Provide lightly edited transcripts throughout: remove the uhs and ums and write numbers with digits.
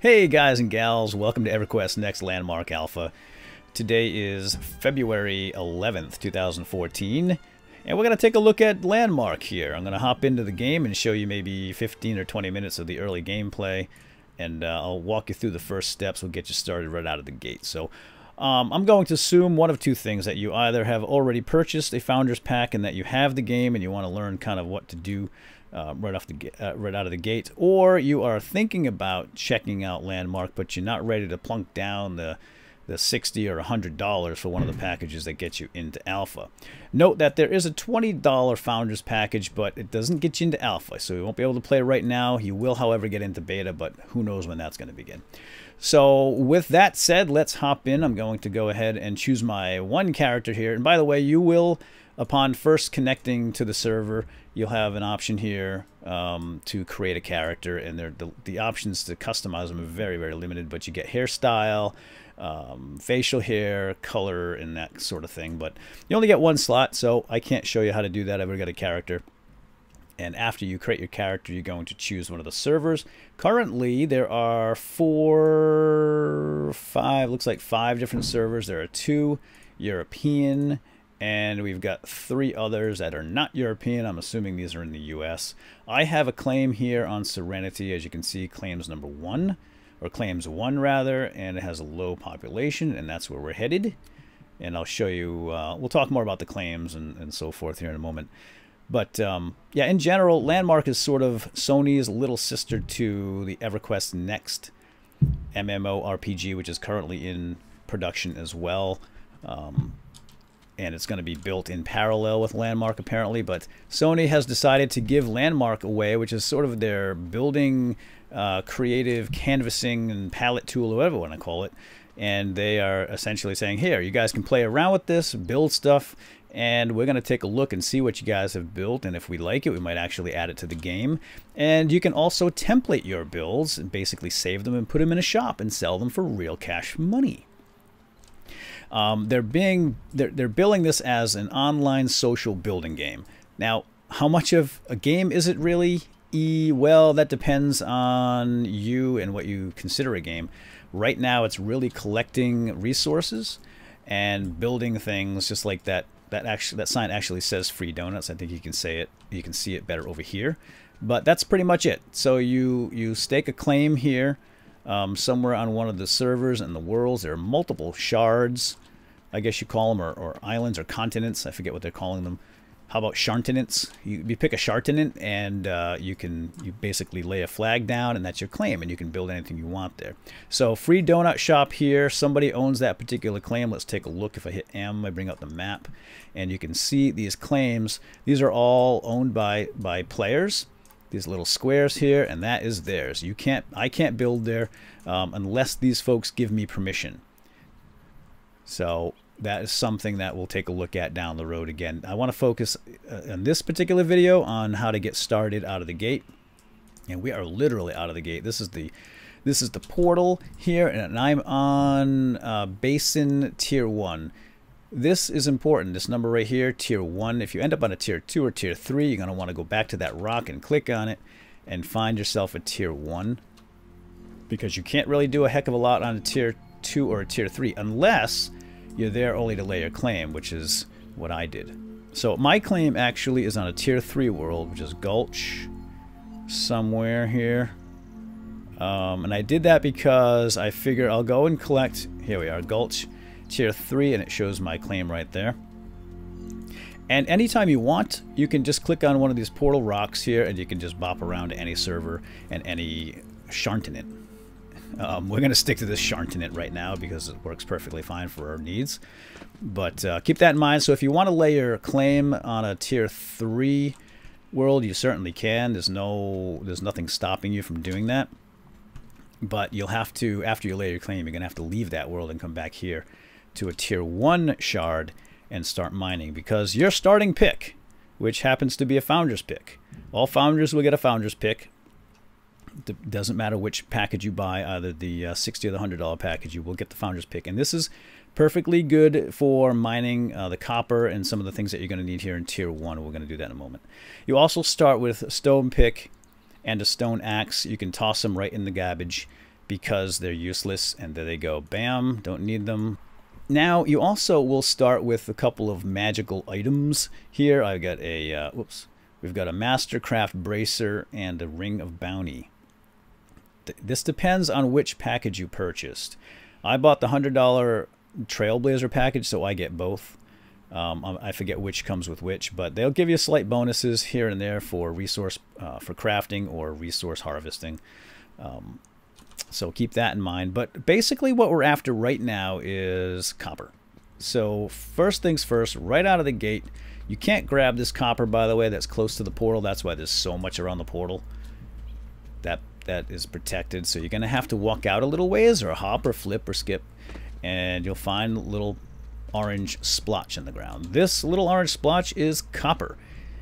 Hey guys and gals, welcome to EverQuest Next Landmark Alpha. Today is February 11th, 2014, and we're going to take a look at Landmark here. I'm going to hop into the game and show you maybe 15 or 20 minutes of the early gameplay, and I'll walk you through the first steps. We'll get you started right out of the gate. So I'm going to assume one of two things: that you either have already purchased a Founder's Pack and that you have the game and you want to learn kind of what to do right out of the gate, or you are thinking about checking out Landmark, but you're not ready to plunk down the $60 or $100 for one of the packages that gets you into Alpha. Note that there is a $20 Founders package, but it doesn't get you into Alpha, so you won't be able to play right now. You will, however, get into Beta, but who knows when that's going to begin. So with that said, let's hop in. I'm going to go ahead and choose my one character here. And by the way, you will, upon first connecting to the server, you'll have an option here to create a character, and the options to customize them are very, very limited, but you get hairstyle, facial hair, color, and that sort of thing. But you only get one slot, so I can't show you how to do that. I've already got a character. And after you create your character, you're going to choose one of the servers. Currently, there are looks like five different servers. There are 2 European, and we've got 3 others that are not European. I'm assuming these are in the US. I have a claim here on Serenity, as you can see, claims number 1, or claims 1 rather, and it has a low population, and that's where we're headed. And I'll show you, we'll talk more about the claims and so forth here in a moment. But yeah, in general, Landmark is sort of Sony's little sister to the EverQuest Next MMORPG, which is currently in production as well. And it's going to be built in parallel with Landmark, apparently. But Sony has decided to give Landmark away, which is sort of their building, creative canvassing and palette tool, or whatever you want to call it. And they are essentially saying, here, you guys can play around with this, build stuff, and we're going to take a look and see what you guys have built, and if we like it, we might actually add it to the game. And you can also template your builds and basically save them and put them in a shop and sell them for real cash money. They're billing this as an online social building game. Now, how much of a game is it really? Well, that depends on you and what you consider a game. Right now, it's really collecting resources and building things, just like that. That sign actually says free donuts. I think you can say it. You can see it better over here. But that's pretty much it. So you stake a claim here somewhere on one of the servers in the worlds. There are multiple shards, I guess you call them, or islands or continents. I forget what they're calling them. How about shartinants? You pick a shartinant, and you basically lay a flag down, and that's your claim, and you can build anything you want there. So free donut shop here. Somebody owns that particular claim. Let's take a look. If I hit M, I bring up the map, and you can see these claims. These are all owned by players. These little squares here, and that is theirs. I can't build there unless these folks give me permission. So that is something that we'll take a look at down the road. Again, I want to focus in this particular video on how to get started out of the gate, and we are literally out of the gate. This is the portal here, and I'm on Basin Tier 1. This is important. This number right here, Tier 1. If you end up on a Tier 2 or Tier 3, you're going to want to go back to that rock and click on it and find yourself a Tier 1, because you can't really do a heck of a lot on a Tier 2 or a Tier 3 unless you're there only to lay your claim, which is what I did. So my claim actually is on a Tier 3 world, which is Gulch, somewhere here. And I did that because I figure I'll go and collect, here we are, Gulch, Tier 3, and it shows my claim right there. And anytime you want, you can just click on one of these portal rocks here, and you can just bop around to any server and any shartinant. We're going to stick to this shartinant right now because it works perfectly fine for our needs. But keep that in mind. So if you want to lay your claim on a Tier 3 world, you certainly can. There's nothing stopping you from doing that. But you'll have to, after you lay your claim, you're going to have to leave that world and come back here to a Tier 1 shard and start mining, because your starting pick, which happens to be a Founder's pick. All Founders will get a Founder's pick. It doesn't matter which package you buy, either the $60 or the $100 package, you will get the Founder's pick. And this is perfectly good for mining the copper and some of the things that you're going to need here in Tier 1. We're going to do that in a moment. You also start with a stone pick and a stone axe. You can toss them right in the garbage, because they're useless, and there they go. Bam, don't need them. Now you also will start with a couple of magical items here. I've got a we've got a Mastercraft bracer and a ring of bounty. This depends on which package you purchased. I bought the $100 Trailblazer package, so I get both. I forget which comes with which, but they'll give you slight bonuses here and there for resource for crafting or resource harvesting. So keep that in mind. But basically what we're after right now is copper. So first things first, right out of the gate, you can't grab this copper, by the way, that's close to the portal. That's why there's so much around the portal. That is protected. So you're going to have to walk out a little ways, or hop or flip or skip, and you'll find a little orange splotch in the ground. This little orange splotch is copper.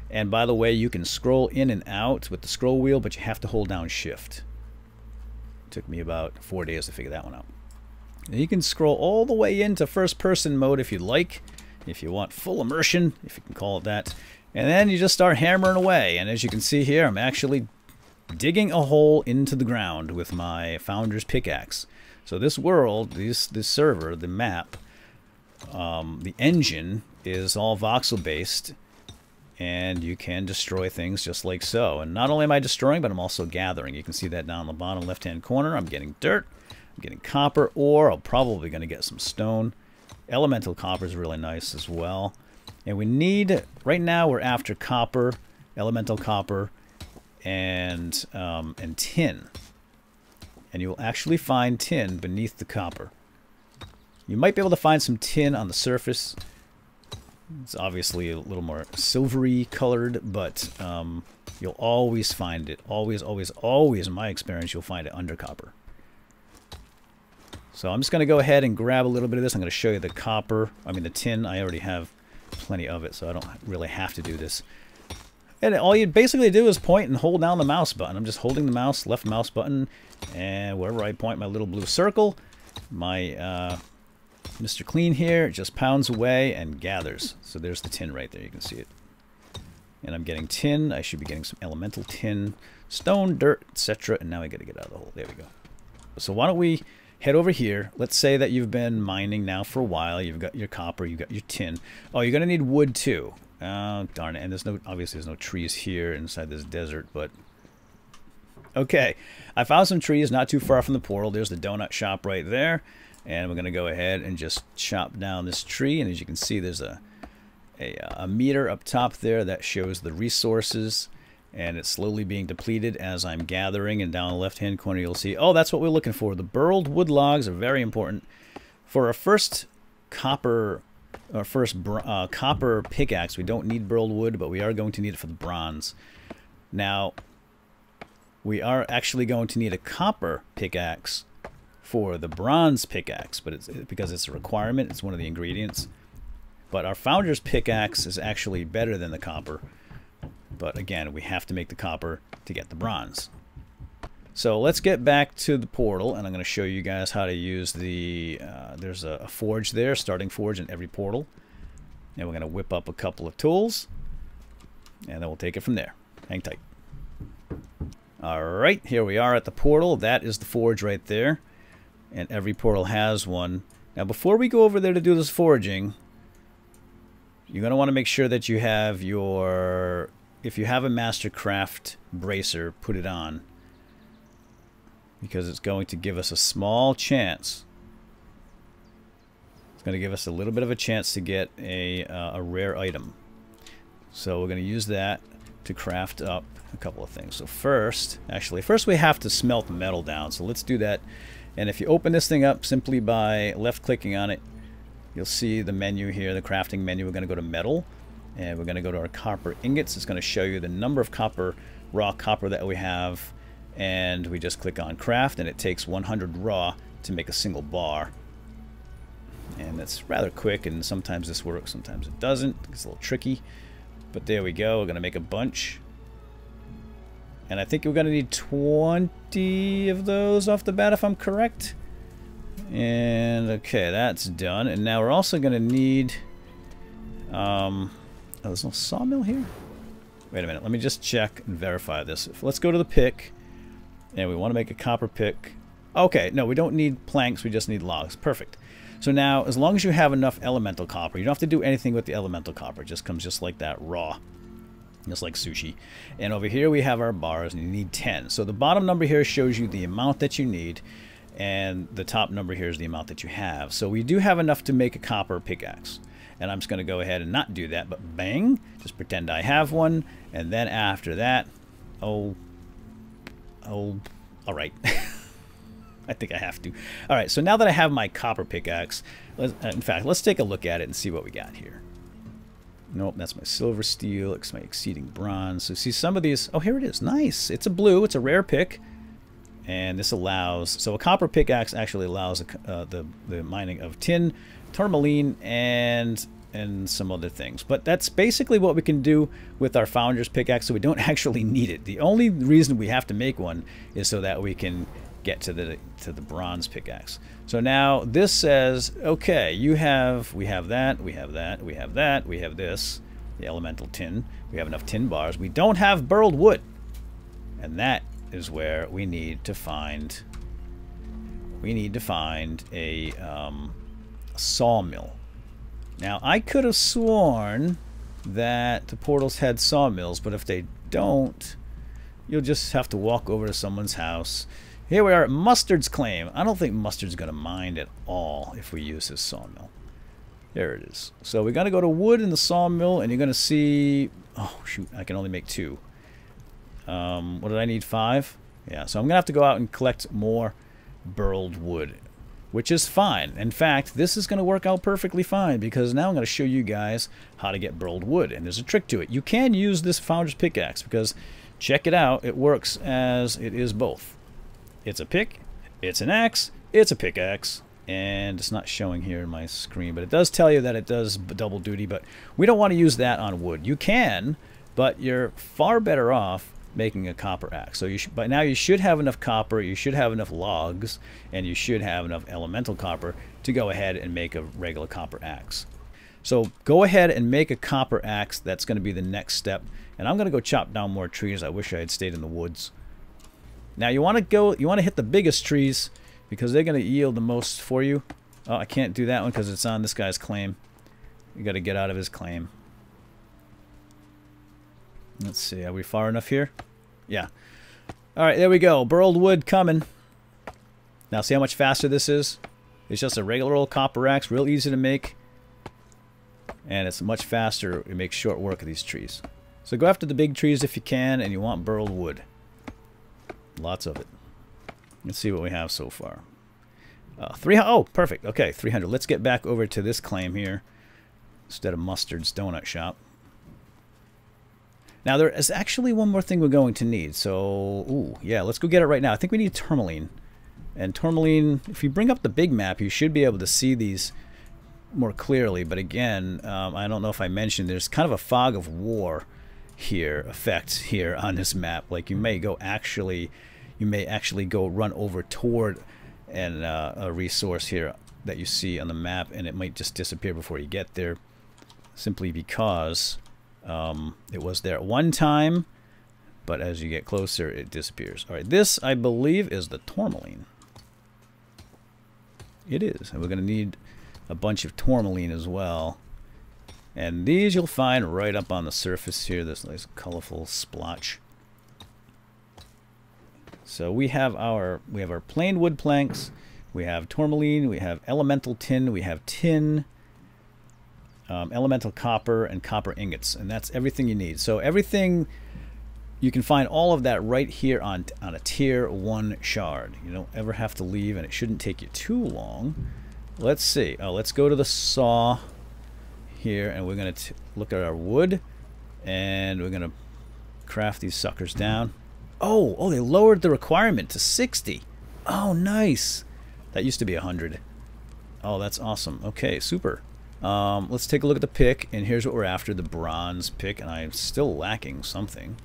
And by the way, you can scroll in and out with the scroll wheel, but you have to hold down shift. Took me about 4 days to figure that one out. And you can scroll all the way into first person mode if you'd like, if you want full immersion, if you can call it that. And then you just start hammering away. And as you can see here, I'm actually digging a hole into the ground with my founder's pickaxe. So this world, this server, the map, the engine is all voxel based, and you can destroy things just like so. And not only am I destroying, but I'm also gathering. You can see that down in the bottom left hand corner. I'm getting dirt, I'm getting copper, or I'm probably going to get some stone. Elemental copper is really nice as well. And we need, right now we're after copper, elemental copper, and tin. And you'll actually find tin beneath the copper. You might be able to find some tin on the surface. It's obviously a little more silvery colored, but you'll always find it. Always, always, always, in my experience, you'll find it under copper. So I'm just going to go ahead and grab a little bit of this. I'm going to show you the copper. I mean the tin. I already have plenty of it, so I don't really have to do this. And all you basically do is point and hold down the mouse button. I'm just holding the left mouse button, and wherever I point my little blue circle, my Mr. Clean here just pounds away and gathers. So there's the tin right there. You can see it. And I'm getting tin. I should be getting some elemental tin, stone, dirt, etc. And now I got to get out of the hole. There we go. So why don't we head over here. Let's say that you've been mining now for a while. You've got your copper, you've got your tin. Oh, you're going to need wood too. Oh, darn it. And there's obviously there's no trees here inside this desert, but okay. I found some trees not too far from the portal. There's the donut shop right there. And we're going to go ahead and just chop down this tree. And as you can see, there's a meter up top there that shows the resources. And it's slowly being depleted as I'm gathering. And down the left-hand corner, you'll see, oh, that's what we're looking for. The burled wood logs are very important. For our first copper pickaxe, we don't need burled wood, but we are going to need it for the bronze. Now, we are actually going to need a copper pickaxe for the bronze pickaxe, but because it's a requirement, it's one of the ingredients. But our founder's pickaxe is actually better than the copper. But again, we have to make the copper to get the bronze. So let's get back to the portal, and I'm going to show you guys how to use the, there's a forge there, starting forge in every portal. And we're going to whip up a couple of tools, and then we'll take it from there. Hang tight. Alright, here we are at the portal. That is the forge right there. And every portal has one. Now before we go over there to do this forging, you're going to want to make sure that you have your, if you have a Mastercraft bracer, put it on. Because it's going to give us a small chance. It's going to give us a little bit of a chance to get a rare item. So we're going to use that to craft up a couple of things. So first we have to smelt the metal down. So let's do that. And if you open this thing up simply by left clicking on it, you'll see the menu here, the crafting menu. We're going to go to metal, and we're going to go to our copper ingots. It's going to show you the number of copper, raw copper that we have, and we just click on craft, and it takes 100 raw to make a single bar. And that's rather quick, and sometimes this works, sometimes it doesn't. It's a little tricky, but there we go. We're going to make a bunch. And I think we're going to need 20 of those off the bat, if I'm correct. And okay, that's done. And now we're also going to need... oh, there's no sawmill here? Wait a minute, let me just check and verify this. Let's go to the pick. And we want to make a copper pick. Okay, no, we don't need planks, we just need logs. Perfect. So now, as long as you have enough elemental copper, you don't have to do anything with the elemental copper. It just comes just like that, raw. Just like sushi. And over here we have our bars, and you need 10. So the bottom number here shows you the amount that you need, and the top number here is the amount that you have. So we do have enough to make a copper pickaxe. And I'm just going to go ahead and not do that, but bang, just pretend I have one. And then after that, all right. I think I have to. All right, so now that I have my copper pickaxe, in fact, let's take a look at it and see what we got here. Nope, that's my silver steel. It's my exceeding bronze. So see some of these. Oh, here it is. Nice. It's a blue. It's a rare pick. And this allows, so a copper pickaxe actually allows the mining of tin, tourmaline, and some other things. But that's basically what we can do with our founder's pickaxe, so we don't actually need it. The only reason we have to make one is so that we can get to the bronze pickaxe. So now this says, okay, we have that, we have that, we have that, we have this, the elemental tin. We have enough tin bars. We don't have burled wood, and that is where we need to find a sawmill. Now I could have sworn that the portals had sawmills, but if they don't, you'll just have to walk over to someone's house. Here we are at Mustard's claim. I don't think Mustard's going to mind at all if we use his sawmill. There it is. So we're going to go to wood in the sawmill, and you're going to see... Oh, shoot. I can only make 2. What did I need? 5? Yeah, so I'm going to have to go out and collect more burled wood, which is fine. In fact, this is going to work out perfectly fine, because now I'm going to show you guys how to get burled wood, and there's a trick to it. You can use this founder's pickaxe, because check it out. It works as it is both. It's a pick, it's an axe, it's a pickaxe, and it's not showing here in my screen, but it does tell you that it does double duty, but we don't want to use that on wood. You can, but you're far better off making a copper axe. So by now you should have enough copper, you should have enough logs, and you should have enough elemental copper to go ahead and make a regular copper axe. So go ahead and make a copper axe. That's going to be the next step, and I'm going to go chop down more trees. I wish I had stayed in the woods. Now you want to hit the biggest trees, because they're going to yield the most for you. Oh, I can't do that one because it's on this guy's claim. You got to get out of his claim. Let's see, are we far enough here? Yeah. All right, there we go. Burled wood coming. Now see how much faster this is? It's just a regular old copper axe, real easy to make. And it's much faster. It makes short work of these trees. So go after the big trees if you can, and you want burled wood. Lots of it. Let's see what we have so far. 300. Oh, perfect. Okay, 300. Let's get back over to this claim here instead of Mustard's donut shop. Now there is actually one more thing we're going to need. So, ooh, yeah, let's go get it right now. I think we need tourmaline. And tourmaline, if you bring up the big map, you should be able to see these more clearly. But again, I don't know if I mentioned, there's kind of a fog of war effect here on this map. Like you may actually go run over toward a resource here that you see on the map, and it might just disappear before you get there, simply because it was there at one time, but as you get closer it disappears. All right, this I believe is the tourmaline. It is, and we're going to need a bunch of tourmaline as well. And these you'll find right up on the surface here, this nice colorful splotch. So we have our plain wood planks, we have tourmaline, we have elemental tin, we have tin, elemental copper, and copper ingots, and that's everything you need. So everything, you can find all of that right here on a tier 1 shard. You don't ever have to leave, and it shouldn't take you too long. Let's see. Let's go to the saw here, and we're going to look at our wood, and we're going to craft these suckers down. Oh, they lowered the requirement to 60. Oh, nice. That used to be 100. Oh, that's awesome. Okay, super. Let's take a look at the pick, and here's what we're after, the bronze pick, and I'm still lacking something.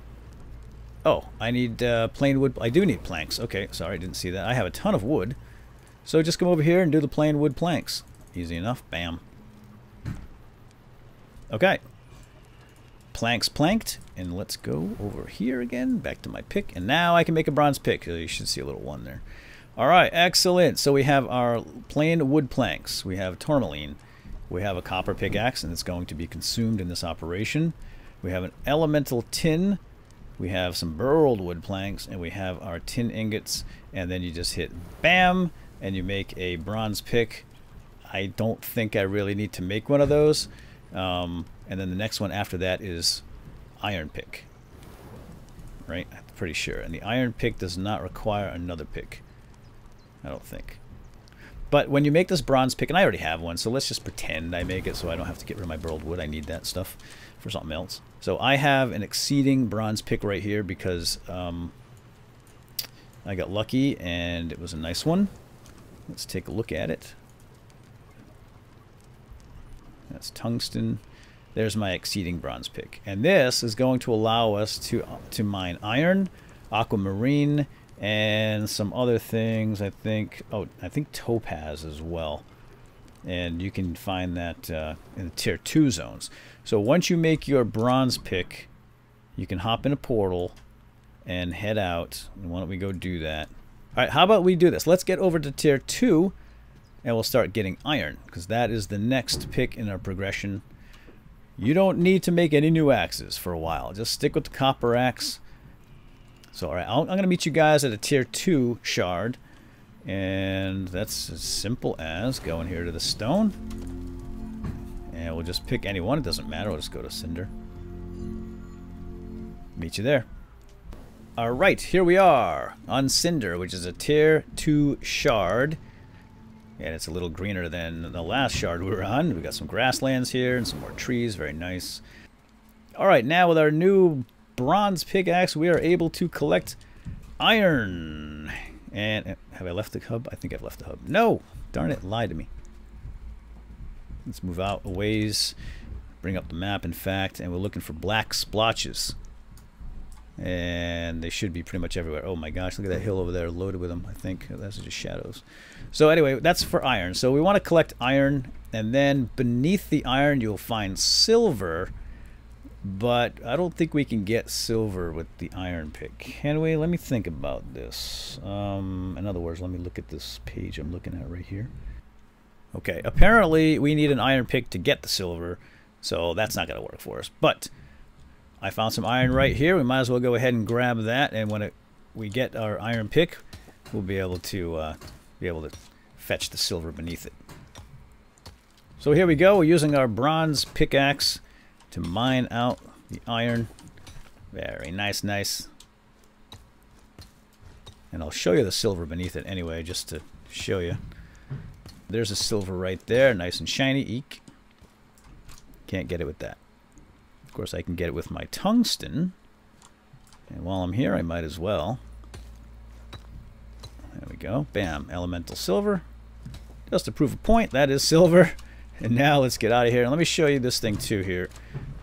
Oh, I need plain wood. I do need planks. Okay, sorry, I didn't see that. I have a ton of wood. So just come over here and do the plain wood planks. Easy enough. Bam. Okay. Planks planked, and let's go over here again, back to my pick, and now I can make a bronze pick. You should see a little one there. All right, excellent. So we have our plain wood planks. We have tourmaline. We have a copper pickaxe, and it's going to be consumed in this operation. We have an elemental tin. We have some burled wood planks, and we have our tin ingots. And then you just hit BAM, and you make a bronze pick. I don't think I really need to make one of those. And then the next one after that is iron pick. Right? I'm pretty sure. And the iron pick does not require another pick. I don't think. But when you make this bronze pick, and I already have one, so let's just pretend I make it so I don't have to get rid of my burled wood. I need that stuff for something else. So I have an exceeding bronze pick right here because I got lucky and it was a nice one. Let's take a look at it. That's tungsten. There's my exceeding bronze pick. And this is going to allow us to mine iron, aquamarine, and some other things. I think topaz as well. And you can find that in the tier 2 zones. So once you make your bronze pick, you can hop in a portal and head out. And why don't we go do that? All right, how about we do this? Let's get over to tier 2 and we'll start getting iron, because that is the next pick in our progression. You don't need to make any new axes for a while. Just stick with the copper axe. So, all right, I'm going to meet you guys at a tier 2 shard. And that's as simple as going here to the stone. And we'll just pick any one. It doesn't matter. We'll just go to cinder. Meet you there. All right, here we are on cinder, which is a tier 2 shard. And it's a little greener than the last shard we were on. We got some grasslands here and some more trees. Very nice. All right, now with our new bronze pickaxe, we are able to collect iron. And have I left the hub? I think I've left the hub. No! Darn it, lied to me. Let's move out a ways. Bring up the map, in fact, and we're looking for black splotches. And they should be pretty much everywhere. Oh my gosh, look at that hill over there loaded with them, I think. Those are just shadows. So anyway, that's for iron. So we want to collect iron, and then beneath the iron you'll find silver. But I don't think we can get silver with the iron pick. Can we? Let me think about this. In other words, let me look at this page I'm looking at right here. Okay, apparently we need an iron pick to get the silver, so that's not going to work for us. But I found some iron right here. We might as well go ahead and grab that, and when we get our iron pick, we'll be able to fetch the silver beneath it. So here we go. We're using our bronze pickaxe to mine out the iron. Very nice, nice. And I'll show you the silver beneath it anyway, just to show you. There's a silver right there, nice and shiny. Eek. Can't get it with that. Of course, I can get it with my tungsten. And while I'm here, I might as well. There we go. Bam. Elemental silver. Just to prove a point, that is silver. And now let's get out of here. And let me show you this thing too here.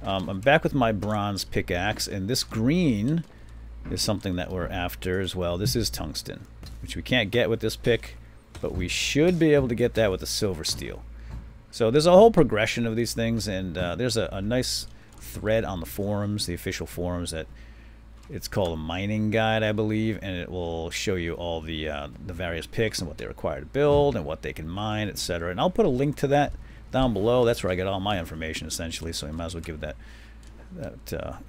I'm back with my bronze pickaxe, and this green is something that we're after as well. This is tungsten, which we can't get with this pick, but we should be able to get that with the silver steel. So there's a whole progression of these things, and there's a nice thread on the forums, the official forums, that it's called a mining guide, I believe, and it will show you all the various picks and what they require to build and what they can mine, etc. And I'll put a link to that down below. That's where I get all my information, essentially, so you might as well give that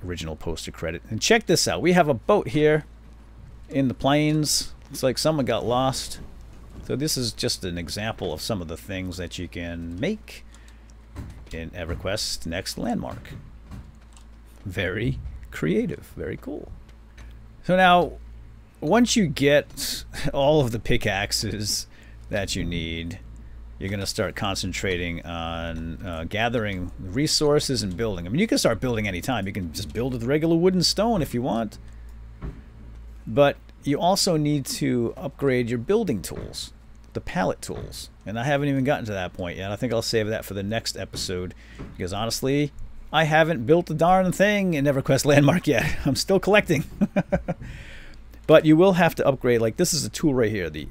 original poster credit. And check this out. We have a boat here in the plains. It's like someone got lost. So this is just an example of some of the things that you can make in EverQuest Next Landmark. Very creative. Very cool. So now, once you get all of the pickaxes that you need, you're going to start concentrating on gathering resources and building. I mean, you can start building anytime. You can just build with regular wood and stone if you want. But you also need to upgrade your building tools, the pallet tools. And I haven't even gotten to that point yet. I think I'll save that for the next episode, because honestly, I haven't built a darn thing in EverQuest Landmark yet. I'm still collecting. But you will have to upgrade. Like, this is a tool right here, the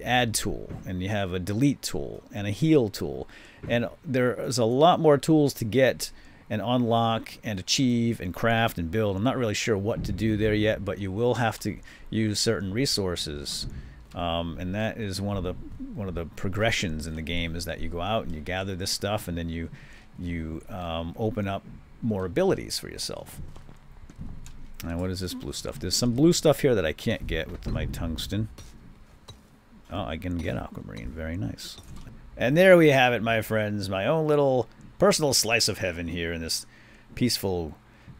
add tool, and you have a delete tool and a heal tool, and there's a lot more tools to get and unlock and achieve and craft and build. I'm not really sure what to do there yet, but you will have to use certain resources And that is one of the progressions in the game, is that you go out and you gather this stuff, and then you open up more abilities for yourself. And what is this blue stuff? There's some blue stuff here that I can't get with my tungsten. Oh, I can get aquamarine. Very nice. And there we have it, my friends. My own little personal slice of heaven here in this peaceful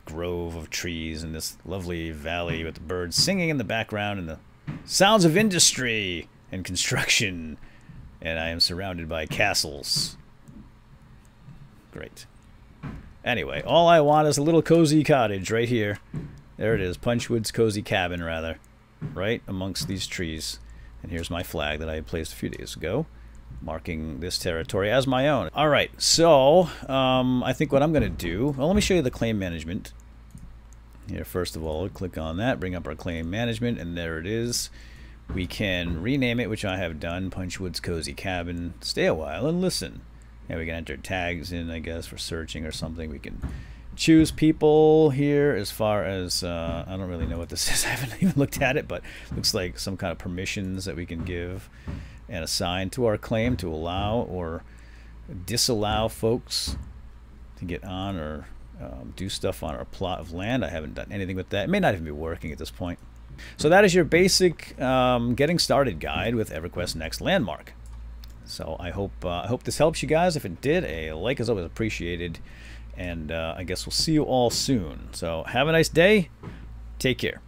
grove of trees and this lovely valley with the birds singing in the background and the sounds of industry and construction. And I am surrounded by castles. Great. Anyway, all I want is a little cozy cottage right here. There it is, Punchwood's cozy cabin, rather, right amongst these trees. And here's my flag that I placed a few days ago, marking this territory as my own. All right, so I think what I'm going to do, well, let me show you the claim management. Here, first of all, click on that, bring up our claim management, and there it is. We can rename it, which I have done, Punchwood's cozy cabin. Stay a while and listen. And we can enter tags in, I guess, for searching or something. We can choose people here as far as, I don't really know what this is. I haven't even looked at it, but it looks like some kind of permissions that we can give and assign to our claim to allow or disallow folks to get on or do stuff on our plot of land. I haven't done anything with that. It may not even be working at this point. So that is your basic getting started guide with EverQuest Next Landmark. So I hope this helps you guys. If it did, a like is always appreciated. And I guess we'll see you all soon. So have a nice day. Take care.